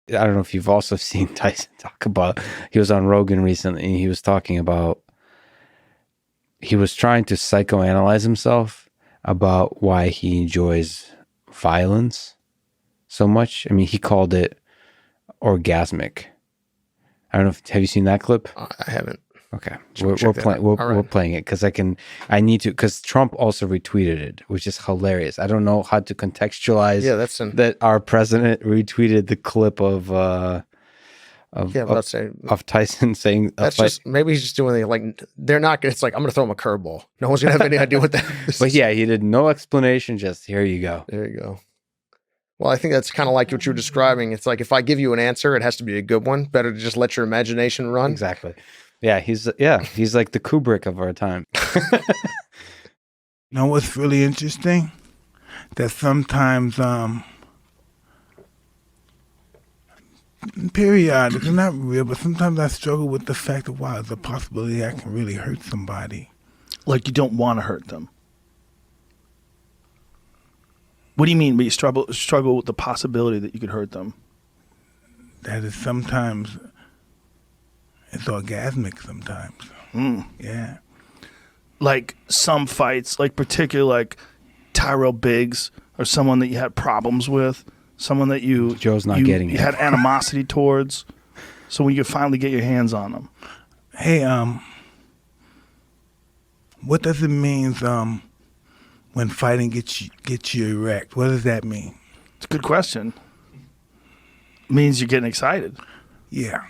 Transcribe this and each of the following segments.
I don't know if you've also seen Tyson talk about, he was on Rogan recently and he was talking about, he was trying to psychoanalyze himself about why he enjoys violence so much. I mean, he called it orgasmic. I don't know if, have you seen that clip? I haven't. Okay, we're playing it because I need to, because Trump also retweeted it, which is hilarious. I don't know how to contextualize that our president retweeted the clip of Tyson saying that's just, maybe he's just doing it like they're not gonna, it's like I'm gonna throw him a curveball. No one's gonna have any idea what that is. But yeah, he did no explanation, just here you go. There you go. Well, I think that's kind of like what you're describing. It's like if I give you an answer, it has to be a good one. Better to just let your imagination run. Exactly. Yeah, he's like the Kubrick of our time. Know what's really interesting? That sometimes, periodically, not real, but sometimes I struggle with the fact that, wow, there's a possibility I can really hurt somebody. Like you don't want to hurt them. What do you mean? But you struggle with the possibility that you could hurt them? That is sometimes, it's orgasmic sometimes. Yeah. Like some fights, like particularly like Tyrell Biggs or someone that you had problems with, someone that Joe's not getting it. You had animosity towards. So when you finally get your hands on them. Hey, what does it mean when fighting gets you erect? What does that mean? It's a good question. It means you're getting excited. Yeah.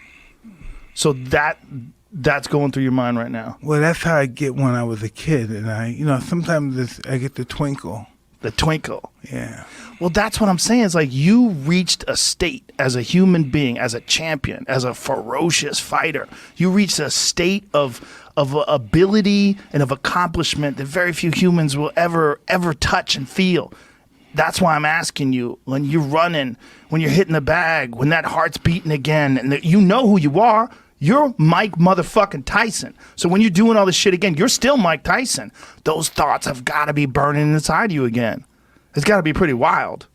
So that's going through your mind right now. Well, that's how I get when I was a kid, and sometimes I get the twinkle. The twinkle. Yeah. Well, that's what I'm saying. It's like you reached a state as a human being, as a champion, as a ferocious fighter. You reached a state of ability and of accomplishment that very few humans will ever touch and feel. That's why I'm asking you, when you're running, when you're hitting the bag, when that heart's beating again, and you know who you are. You're Mike motherfucking Tyson. So when you're doing all this shit again, you're still Mike Tyson. Those thoughts have got to be burning inside you again. It's got to be pretty wild.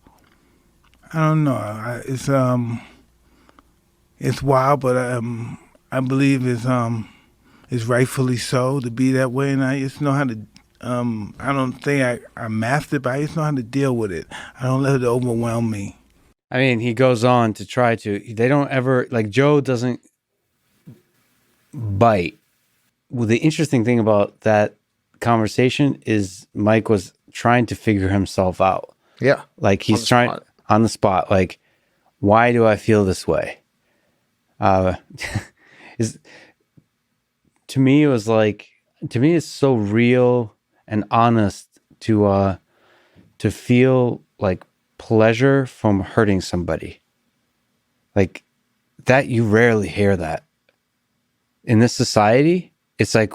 I don't know. It's wild, but I believe it's rightfully so to be that way, and I just know how to. I don't think I mastered, but I just know how to deal with it. I don't let it overwhelm me. I mean, he goes on to try to. They don't ever, like, Joe doesn't bite. Well, the interesting thing about that conversation is Mike was trying to figure himself out. Yeah. Like he's trying on the spot. Like, why do I feel this way? To me, it was like, to me, it's so real and honest to feel like pleasure from hurting somebody. Like that, you rarely hear that. In this society, it's like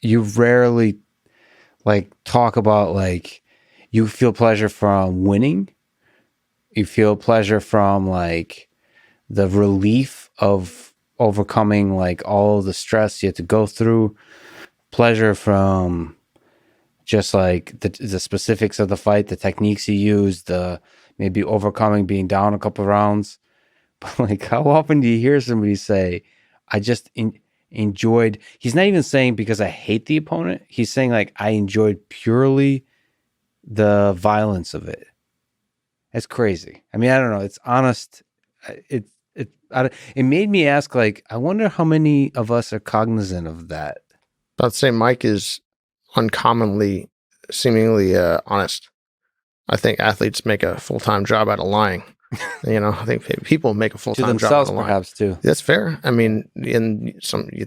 you rarely like talk about like you feel pleasure from winning. You feel pleasure from like the relief of overcoming like all the stress you have to go through. Pleasure from just like the specifics of the fight, the techniques you use, the maybe overcoming being down a couple of rounds. But like, how often do you hear somebody say, I just enjoyed, he's not even saying because I hate the opponent. He's saying like, I enjoyed purely the violence of it. It's crazy. I mean, I don't know. It's honest. It made me ask, like, I wonder how many of us are cognizant of that. I'd say Mike is uncommonly, seemingly honest. I think athletes make a full-time job out of lying. I think people make a full-time job out of lying. Perhaps too. That's fair. I mean, you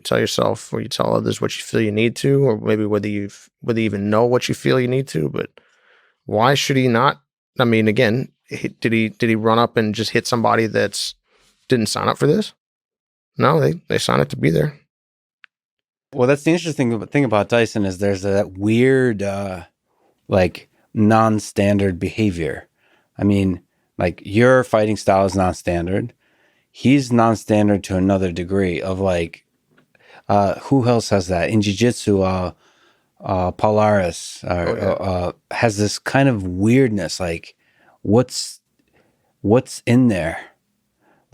tell yourself or you tell others what you feel you need to, or maybe whether you even know what you feel you need to. But why should he not? I mean, again, did he run up and just hit somebody that's didn't sign up for this? No, they signed up to be there. Well, that's the interesting thing about Tyson is there's that weird, like non-standard behavior. I mean, like your fighting style is non-standard. He's non-standard to another degree of like, who else has that? In jiu-jitsu, Polaris has this kind of weirdness. Like what's in there?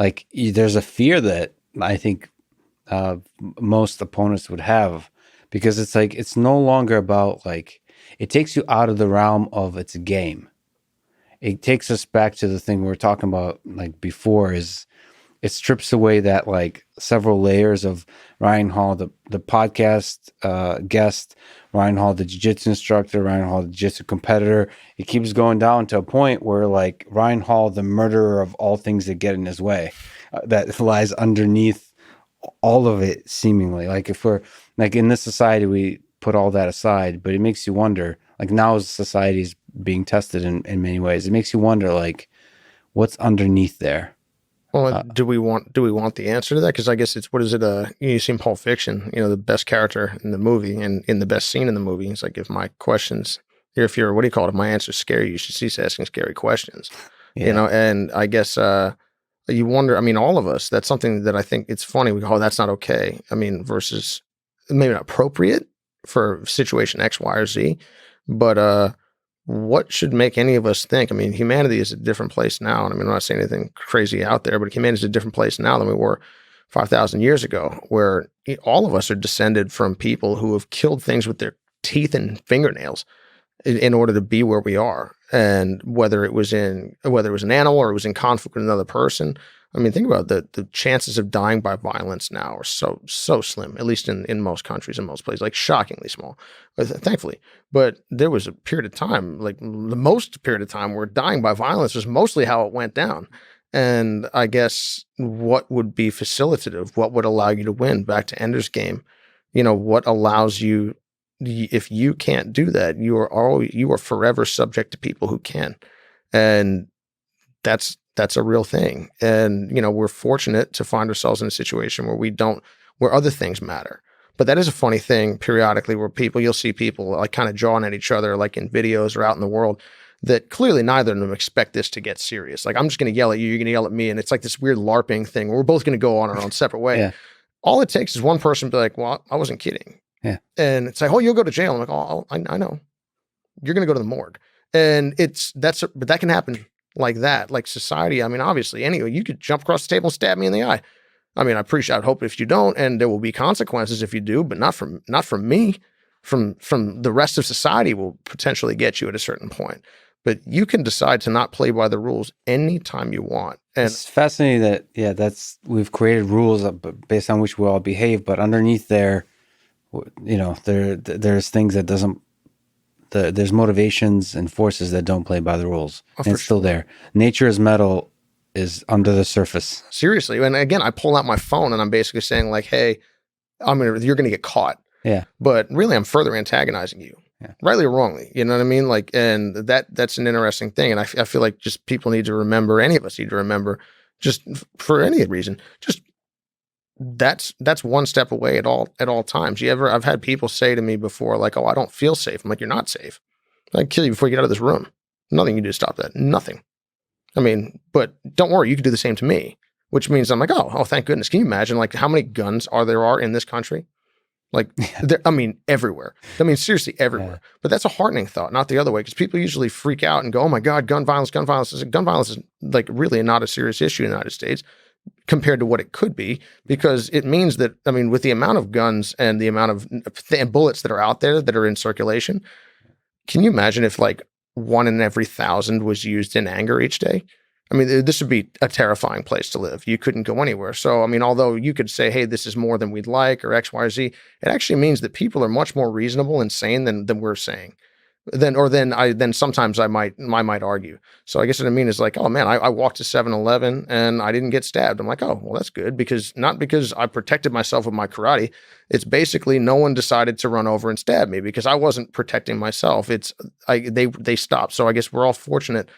like there's a fear that I think most opponents would have, because it's like it's no longer about like it takes you out of the realm of its game. It takes us back to the thing we were talking about like before, is it strips away that like several layers of Ryan Hall, the podcast guest, Ryan Hall, the jiu-jitsu instructor, Ryan Hall, the jiu-jitsu competitor. It keeps going down to a point where like Ryan Hall, the murderer of all things that get in his way, that lies underneath all of it seemingly. Like if we're like in this society, we put all that aside, but it makes you wonder, like now as society's being tested in many ways, it makes you wonder like what's underneath there. Well, do we want the answer to that? Because I guess it's, what is it? You seen Pulp Fiction? You know, the best character in the movie and in the best scene in the movie. It's like, if my questions, if you're, what do you call it? If my answers scare you, you should cease asking scary questions. Yeah. You know, and I guess you wonder. I mean, all of us. That's something that I think it's funny. We go, oh, that's not okay. I mean, versus maybe not appropriate for situation X, Y, or Z, but what should make any of us think? I mean, humanity is a different place now. And I mean, I'm not saying anything crazy out there, but humanity is a different place now than we were 5,000 years ago, where all of us are descended from people who have killed things with their teeth and fingernails in order to be where we are. And whether it was an animal or it was in conflict with another person. I mean, think about the chances of dying by violence now are so slim, at least in most countries, in most places, like shockingly small, thankfully. But there was a period of time, like the most period of time, where dying by violence was mostly how it went down. And I guess what would be facilitative, what would allow you to win, back to Ender's Game, you know, what allows you, if you can't do that, you are forever subject to people who can. And that's a real thing. And, you know, we're fortunate to find ourselves in a situation where other things matter. But that is a funny thing periodically, where you'll see people like kind of jawing at each other, like in videos or out in the world, that clearly neither of them expect this to get serious. Like, I'm just going to yell at you, you're going to yell at me. And it's like this weird LARPing thing where we're both going to go on our own separate way. Yeah. All it takes is one person to be like, well, I wasn't kidding. Yeah. And it's like, oh, you'll go to jail. I'm like, oh, I know. You're going to go to the morgue. And but that can happen like that, like society. I mean, obviously, anyway, you could jump across the table and stab me in the eye. I mean, I'd hope if you don't, and there will be consequences if you do, but not from me, from the rest of society will potentially get you at a certain point. But you can decide to not play by the rules anytime you want. And it's fascinating that, we've created rules based on which we all behave, but underneath there, you know, there's things that there's motivations and forces that don't play by the rules. Oh, and it's still there. Nature is metal is under the surface. Seriously. And again, I pull out my phone and I'm basically saying like, hey, you're going to get caught. Yeah. But really, I'm further antagonizing you. Yeah. Rightly or wrongly, you know what I mean? Like, and that's an interesting thing. And I feel like just people need to remember, any of us need to remember, just for any reason, just that's one step away at all times. I've had people say to me before, like, oh, I don't feel safe. I'm like, you're not safe. I'd kill you before you get out of this room. Nothing you can do to stop that. Nothing. I mean, but don't worry, you can do the same to me, which means I'm like, oh, thank goodness. Can you imagine like how many guns there are in this country? Like, I mean, everywhere. I mean, seriously, everywhere. Yeah. But that's a heartening thought, not the other way, because people usually freak out and go, oh my God, gun violence. Gun violence is like really not a serious issue in the United States compared to what it could be, because it means that, I mean, with the amount of guns and the amount of bullets that are out there that are in circulation, can you imagine if like 1 in every 1,000 was used in anger each day? I mean, this would be a terrifying place to live. You couldn't go anywhere. So, I mean, although you could say, hey, this is more than we'd like, or X, Y, or Z, it actually means that people are much more reasonable and sane than we're saying. Then sometimes I might argue. So I guess what I mean is like, oh man, I walked to 7-Eleven and I didn't get stabbed. I'm like, oh, well, that's good, because not because I protected myself with my karate. It's basically no one decided to run over and stab me because I wasn't protecting myself. They stopped. So I guess we're all fortunate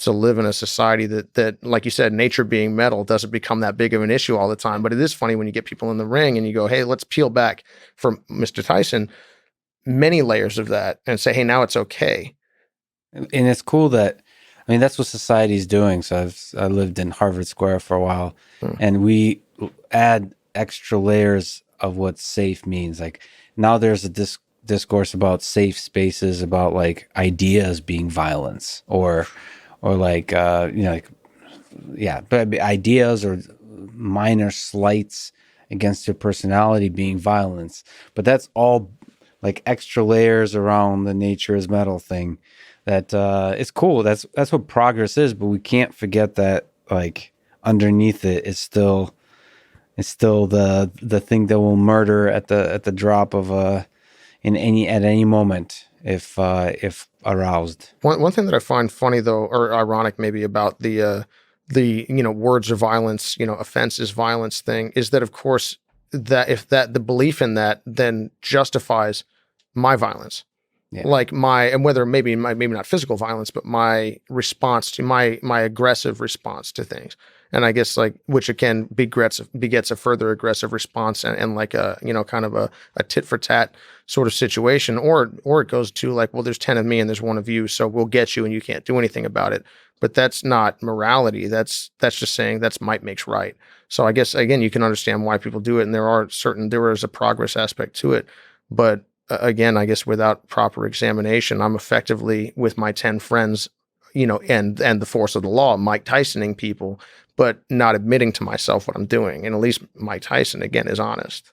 to live in a society that, like you said, nature being metal doesn't become that big of an issue all the time. But it is funny when you get people in the ring and you go, hey, let's peel back from Mr. Tyson, many layers of that, and say, hey, now it's okay. And it's cool that, I mean, that's what society's doing. So I lived in Harvard Square for a while, and we add extra layers of what safe means. Like now there's a discourse about safe spaces, about like ideas being violence, or like, you know, like yeah, but ideas or minor slights against your personality being violence. But that's all like extra layers around the nature is metal thing. That it's cool. That's what progress is. But we can't forget that like underneath it is still the thing that will murder at the drop of at any moment if aroused. One thing that I find funny though, or ironic maybe about the words of violence, offense is violence thing, is that of course that if that the belief in that then justifies my violence. Yeah. Like and whether maybe not physical violence, but my response to my aggressive response to things. And I guess like, which again begets a further aggressive response and like a, kind of a tit for tat sort of situation, or it goes to like, well, there's 10 of me and there's one of you, so we'll get you and you can't do anything about it. But that's not morality. That's just saying that's might makes right. So I guess again, you can understand why people do it. And there is a progress aspect to it, but again, I guess without proper examination, I'm effectively with my 10 friends, and the force of the law, Mike Tysoning people, but not admitting to myself what I'm doing. And at least Mike Tyson, again, is honest.